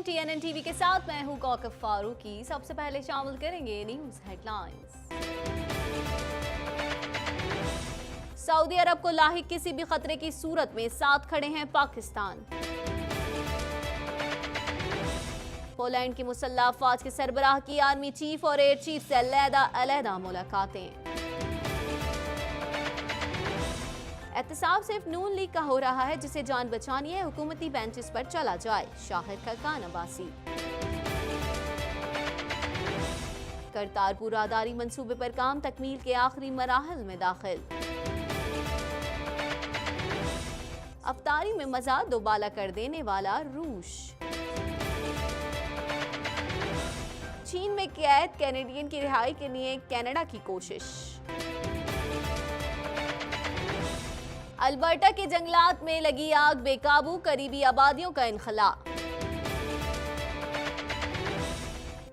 TNN TV के साथ मैं हूं कौकब फारूकी। सबसे पहले शामिल करेंगे न्यूज हेडलाइंस। सऊदी अरब को लाहिक किसी भी खतरे की सूरत में साथ खड़े हैं पाकिस्तान। पोलैंड की मुसल्लह अफवाज के सरबराह की आर्मी चीफ और एयर चीफ से अलग-अलग मुलाकातें। एहतसाब सिर्फ नून लीग का हो रहा है, जिसे जान बचानी है, हुकूमती बेंचेस पर चला जाए, शाहिद खकान अब्बासी। करतारपुर राहदारी मंसूबे पर काम तकमील के आखिरी मराहल में दाखिल। अफ्तारी में मजा दोबाला कर देने वाला रूस। चीन में कैद कैनेडियन की रिहाई के लिए कनाडा की कोशिश। अल्बर्टा के जंगलात में लगी आग बेकाबू, करीबी आबादियों का इनखला।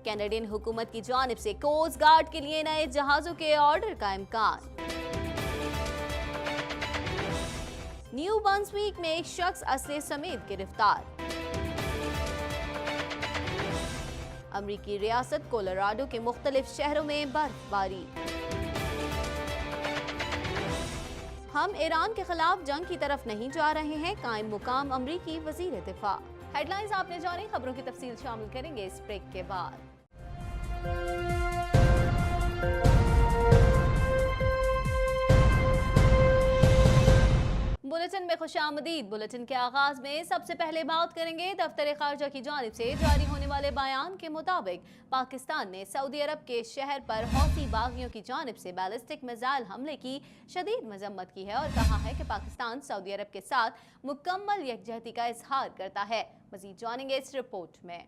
कैनेडियन हुकूमत की जानिब से कोस्ट गार्ड के लिए नए जहाजों के ऑर्डर का इम्कान। न्यू ब्रंसविक में एक शख्स असले समेत गिरफ्तार। अमरीकी रियासत कोलोराडो के मुख्तलिफ शहरों में बर्फबारी। हम ईरान के खिलाफ जंग की तरफ नहीं जा रहे हैं, कायम मुकाम अमरीकी वजीर दिफा। हेडलाइंस आपने जानी, खबरों की तफसील शामिल करेंगे इस ब्रेक के बाद। बुलेटिन में खुशामदीद। बुलेटिन के आगाज में सबसे पहले बात करेंगे दफ्तर खारजा की जानिब से जारी होने वाले बयान के मुताबिक पाकिस्तान ने सऊदी अरब के शहर पर हौसी बागियों की जानिब से बैलिस्टिक मिसाइल हमले की शदीद मजम्मत की है और कहा है कि पाकिस्तान सऊदी अरब के साथ मुकम्मल यकजहती का इजहार करता है। मजीद जानेंगे इस रिपोर्ट में।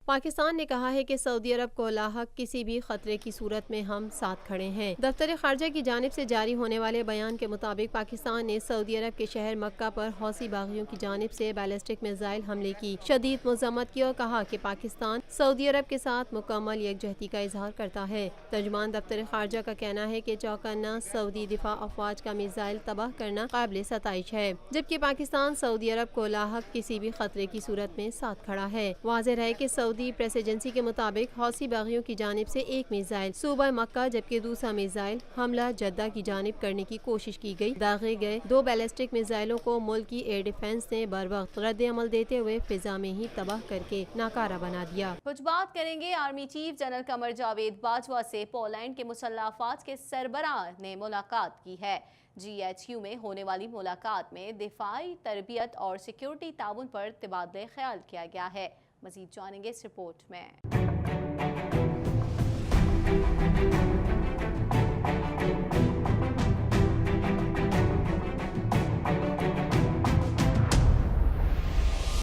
पाकिस्तान ने कहा है कि सऊदी अरब को लाहक किसी भी खतरे की सूरत में हम साथ खड़े हैं। दफ्तर खारजा की जानिब से जारी होने वाले बयान के मुताबिक पाकिस्तान ने सऊदी अरब के शहर मक्का पर हौसी बागियों की जानिब से बैलिस्टिक मिसाइल हमले की शदीद मजम्मत की और कहा कि पाकिस्तान सऊदी अरब के साथ मुकम्मल यकजहती का इजहार करता है। तर्जुमान दफ्तर खारजा का कहना है कि चौकन्ना सऊदी दिफा अफवाज का मिसाइल तबाह करना काबिल सताइश है, जबकि पाकिस्तान सऊदी अरब को लाहक किसी भी खतरे की सूरत में साथ खड़ा है। वाज़ेह है कि सऊदी प्रेस एजेंसी के मुताबिक हौसी बागियों की जानिब से एक मिसाइल सूबा मक्का जबकि दूसरा मिसाइल हमला जद्दा की जानिब करने की कोशिश की गई। दागे गए दो बैलिस्टिक मिसाइलों को मुल्क की एयर डिफेंस ने बर वक्त रद्द अमल देते हुए फिजा में ही तबाह करके नाकारा बना दिया। कुछ बात करेंगे army chief general Qamar Javed Bajwa से। पोलैंड के मुसल्लह अफवाज के सरबराह ने मुलाकात की है। GHQ में होने वाली मुलाकात में दिफाई तरबियत और सिक्योरिटी ताउन पर तबादले ख्याल किया गया है। मजीद जानेंगे इस रिपोर्ट में।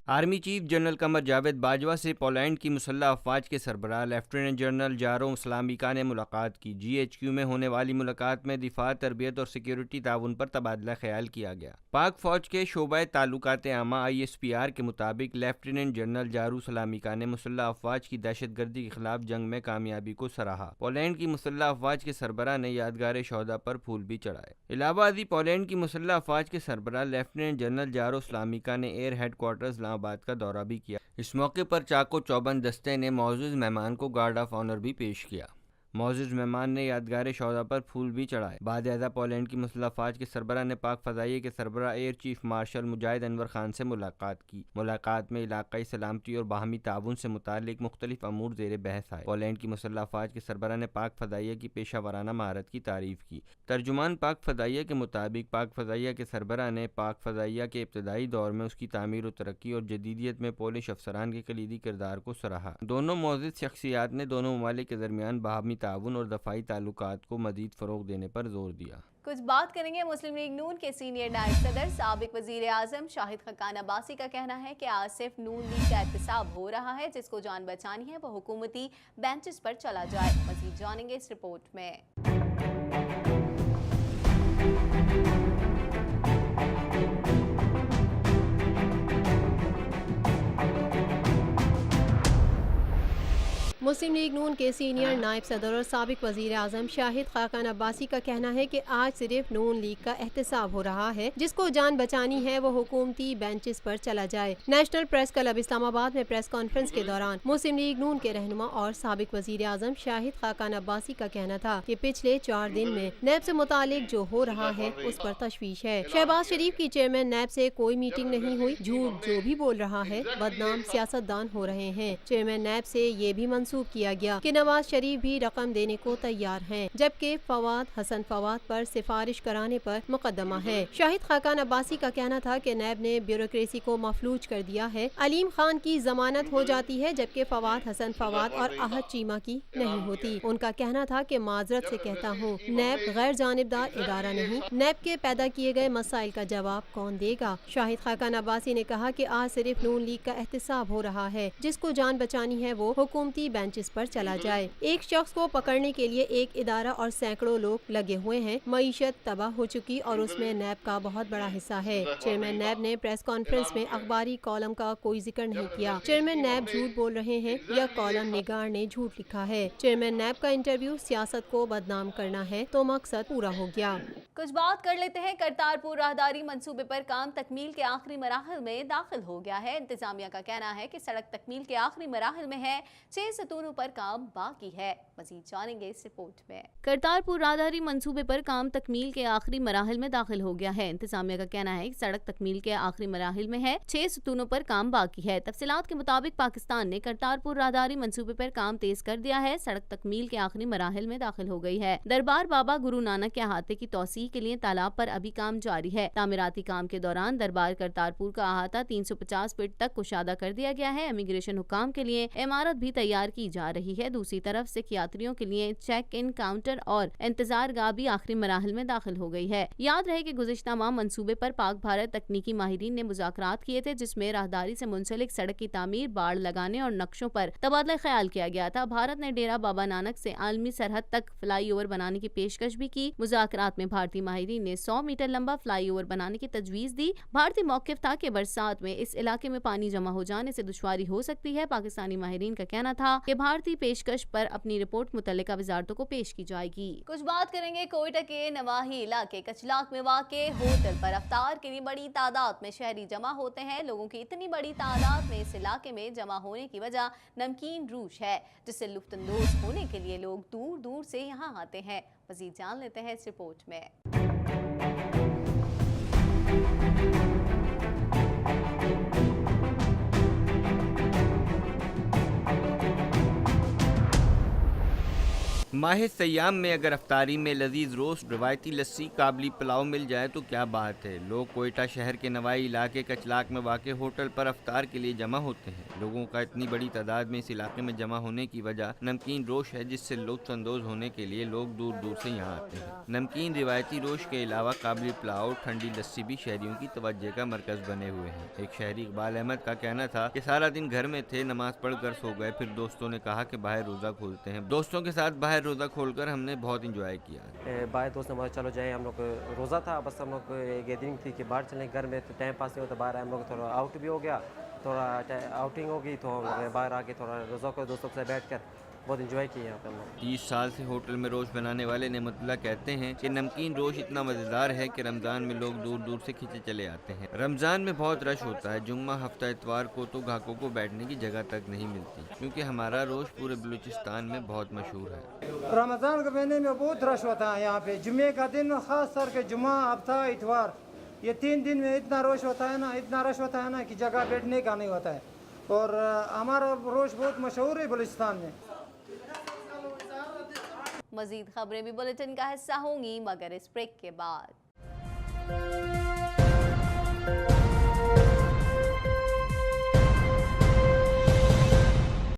Army chief general Qamar Javed Bajwa से पोलैंड की मुसल्लह अफवाज के सरबराह लेफ्टिनेंट जनरल जारो स्लामिका ने मुलाकात की। GHQ में होने वाली मुलाकात में दिफा, तरबियत और सिक्योरिटी ताउन पर तबादला ख्याल किया गया। पाक फौज के शोबाए ताल्लुकात आमा ISPR के मुताबिक लेफ्टिनेंट जनरल जारू सलामिका ने मुसल्लह अफवाज की दहशतगर्दी के खिलाफ जंग में कामयाबी को सराहा। पोलैंड की मुसल्लह अफवाज के सरबराह ने यादगार शोहदा पर फूल भी चढ़ाए। इलाहाबादी पोलैंड की मुसल्लह अफवाज के सरबराह लेफ्टिनेंट जनरल जारो सलामिका ने एयर हेडक्वार्टर्स इस्लामाबाद का दौरा भी किया। इस मौके पर चाको चौबंद दस्ते ने मौजूद मेहमान को गार्ड ऑफ ऑनर भी पेश किया। मौजूद मेहमान ने यादगार शौदा पर फूल भी चढ़ाए। बाद पोलैंड की मुसल्लह अफवाज के सरबराह ने पाक फ़ज़ाइया के सरबराह एयर चीफ मार्शल मुजाहिद अनवर खान से मुलाकात की। मुलाकात में इलाकाई सलामती और बाहमी ताउन से मुतालिक मुख्तलिफ अमूर ज़ेर बहस आए। पोलैंड की मुसल्लह अफवाज के सरबराह ने पाक फ़ज़ाइया की पेशा वराना महारत की तारीफ की। तर्जुमान पाक फ़ज़ाइया के मुताबिक पाक फ़ज़ाइया के सरबराह ने पाक फ़ज़ाइया के इब्तदाई दौर में उसकी तामीर और तरक्की और जदीदियत में पोलिश अफसरान के कलीदी किरदार को सराहा। दोनों मौजूद शख्सियात ने दोनों ममालिक के दरमियान बाहमी ताउन और दफ़ाई ताल्लुकात को मज़ीद फ़रोग़ देने पर जोर दिया। कुछ बात करेंगे मुस्लिम लीग नून के सीनियर नायब सदर साबिक वज़ीर आज़म शाहिद खकान अब्बासी का कहना है कि आज सिर्फ नून लीग का एहतसाब हो रहा है, जिसको जान बचानी है वो हुकूमती बेंचेस पर चला जाए। मज़ीद जानेंगे इस रिपोर्ट में। मुस्लिम लीग नून के सीनियर नायब सदर और साबिक वजीर आजम शाहिद खाकान अब्बासी का कहना है कि आज सिर्फ नून लीग का एहतसाब हो रहा है, जिसको जान बचानी है वो हुकूमती बेंचेस पर चला जाए। नेशनल प्रेस क्लब इस्लामाबाद में प्रेस कॉन्फ्रेंस के दौरान मुस्लिम लीग नून के रहनुमा और साबिक वजीर आजम शाहिद खाकान अब्बासी का कहना था कि पिछले 4 दिन में नैब से मुतालिक जो हो रहा है उस पर तशवीश है। शहबाज शरीफ की चेयरमैन नैब से कोई मीटिंग नहीं हुई, झूठ जो भी बोल रहा है, बदनाम सियासतदान हो रहे हैं। चेयरमैन नैब से ये भी मंसूब किया गया कि नवाज शरीफ भी रकम देने को तैयार हैं, जबकि फवाद हसन फवाद पर सिफारिश कराने पर मुकदमा है। शाहिद खाकान अब्बासी का कहना था कि नैब ने ब्यूरोक्रेसी को मफलूज कर दिया है। अलीम खान की जमानत हो जाती है जबकि फवाद हसन फवाद और अहद चीमा की नहीं होती। उनका कहना था कि माजरत से कहता हूँ, नैब गैर जानिबदार इदारा नहीं, नैब के पैदा किए गए मसाइल का जवाब कौन देगा। शाहिद खाकान अब्बासी ने कहा कि आज सिर्फ नून लीग का एहतसाब हो रहा है, जिसको जान बचानी है वो हुकूमती बेंचेस पर चला जाए। एक शख्स को पकड़ने के लिए एक इदारा और सैकड़ों लोग लगे हुए हैं। मईशत तबाह हो चुकी और उसमें नैब का बहुत बड़ा हिस्सा है। चेयरमैन नैब ने प्रेस कॉन्फ्रेंस में अखबारी कॉलम का कोई जिक्र नहीं किया। चेयरमैन नैब झूठ बोल रहे हैं या कॉलम निगार ने झूठ लिखा है। चेयरमैन नैब का इंटरव्यू सियासत को बदनाम करना है तो मकसद पूरा हो गया। कुछ बात कर लेते हैं करतारपुर राहदारी मंसूबे पर काम तकमील के आखिरी मराहल में दाखिल हो गया है। इंतजामिया का कहना है कि सड़क तकमील के आखिरी मराहल में है, 6 सतूनों पर काम बाकी है। मजीद जानेंगे इस रिपोर्ट में। करतारपुर राहदारी मंसूबे पर काम तकमील के आखिरी मराहल में दाखिल हो गया है। इंतजामिया का कहना है कि सड़क तकमील के आखिरी मराहल में है, 6 सतूनों पर काम बाकी है। तफसीलात के मुताबिक पाकिस्तान ने करतारपुर राहदारी मंसूबे पर काम तेज कर दिया है। सड़क तकमील के आखिरी मराहल में दाखिल हो गई है। दरबार बाबा गुरु नानक के अहाते की तौसीह के लिए तालाब पर अभी काम जारी है। तामीराती काम के दौरान दरबार करतारपुर का अहाता 350 फीट तक कुशादा कर दिया गया है। इमिग्रेशन हुकाम के लिए इमारत भी तैयार की जा रही है। दूसरी तरफ सिख यात्रियों के लिए चेक इन काउंटर और इंतजार गाह भी आखिरी मराहल में दाखिल हो गई है। याद रहे कि गुज़िश्ता माह मंसूबे पर पाक भारत तकनीकी माहिरीन ने मुज़ाकरात किए थे, जिसमें राहदारी से मुंसलिक सड़क की तामीर, बाड़ लगाने और नक्शों पर तबादला ख्याल किया गया था। भारत ने डेरा बाबा नानक से आलमी सरहद तक फ्लाई ओवर बनाने की पेशकश भी की। मुज़ाकरात में भारतीय माहिरीन ने 100 मीटर लंबा फ्लाई ओवर बनाने की तजवीज दी। भारतीय मौक़िफ़ था कि बरसात में इस इलाके में पानी जमा हो जाने से दुश्वारी हो सकती है। पाकिस्तानी माहिरीन का कहना था कि भारतीय पेशकश पर अपनी रिपोर्ट मुतल्लिका वजारतों को पेश की जाएगी। कुछ बात करेंगे कोयटा के नवाही इलाके कचलाक में वाक़े होटल पर अफ्तार के लिए बड़ी तादाद में शहरी जमा होते हैं। लोगों की इतनी बड़ी तादाद में इस इलाके में जमा होने की वजह नमकीन रूश है, जिससे लुत्फ़अंदोज़ होने के लिए लोग दूर दूर से यहाँ आते हैं। मज़ीद जान लेते हैं इस रिपोर्ट में। माह सयाम में अगर अफ्तारी में लजीज रोस्ट, रवायती लस्सी, काबली पुलाव मिल जाए तो क्या बात है। लोग कोयटा शहर के नवाई इलाके कचलाक में वाक़े होटल पर अफ्तार के लिए जमा होते हैं। लोगों का इतनी बड़ी तादाद में इस इलाके में जमा होने की वजह नमकीन रोश है, जिससे लुत्फ़अंदोज़ होने के लिए लोग दूर दूर से यहाँ आते हैं। नमकीन रिवायती रोश के अलावा काबली पुलाव, ठंडी लस्सी भी शहरियों की तवज्जो का मरकज़ बने हुए हैं। एक शहरी इकबाल अहमद का कहना था कि सारा दिन घर में थे, नमाज पढ़ कर सो गए, फिर दोस्तों ने कहा कि बाहर रोज़ा खोलते हैं। दोस्तों के साथ बाहर रोज़ा खोलकर हमने बहुत इंजॉय किया। बाहर दोस्त ने बोला चलो जाए, हम लोग रोज़ा था, बस हम लोग गैदरिंग थी कि बाहर चलें। घर में तो टाइम पास नहीं होता, बाहर हम लोग थोड़ा आउट भी हो गया, थोड़ा आउटिंग होगी तो बाहर आके थोड़ा रोज़ा को दोस्तों के साथ बैठ कर बहुत इंजॉय किया यहाँ पे हम लोग। 30 साल से होटल में रोश बनाने वाले नेमतुल्लाह कहते हैं कि नमकीन रोश इतना मज़ेदार है कि रमज़ान में लोग दूर दूर से खींचे चले आते हैं। रमज़ान में बहुत रश होता है। जुम्मा, हफ्ता, इतवार को तो ग्राहकों को बैठने की जगह तक नहीं मिलती, क्योंकि हमारा रोश पूरे बलूचिस्तान में बहुत मशहूर है। रमज़ान के महीने में बहुत रश होता है यहाँ पे। जुम्मे का दिन खास कर के जुम्मा, हफ्ता, इतवार, ये 3 दिन में इतना रोश होता है ना, इतना रश होता है ना कि जगह बैठने का नहीं होता है। और हमारा रोश बहुत मशहूर है बलूचिस्तान में। मजीद खबरें भी बुलेटिन का हिस्सा होंगी, मगर इस ब्रेक के बाद।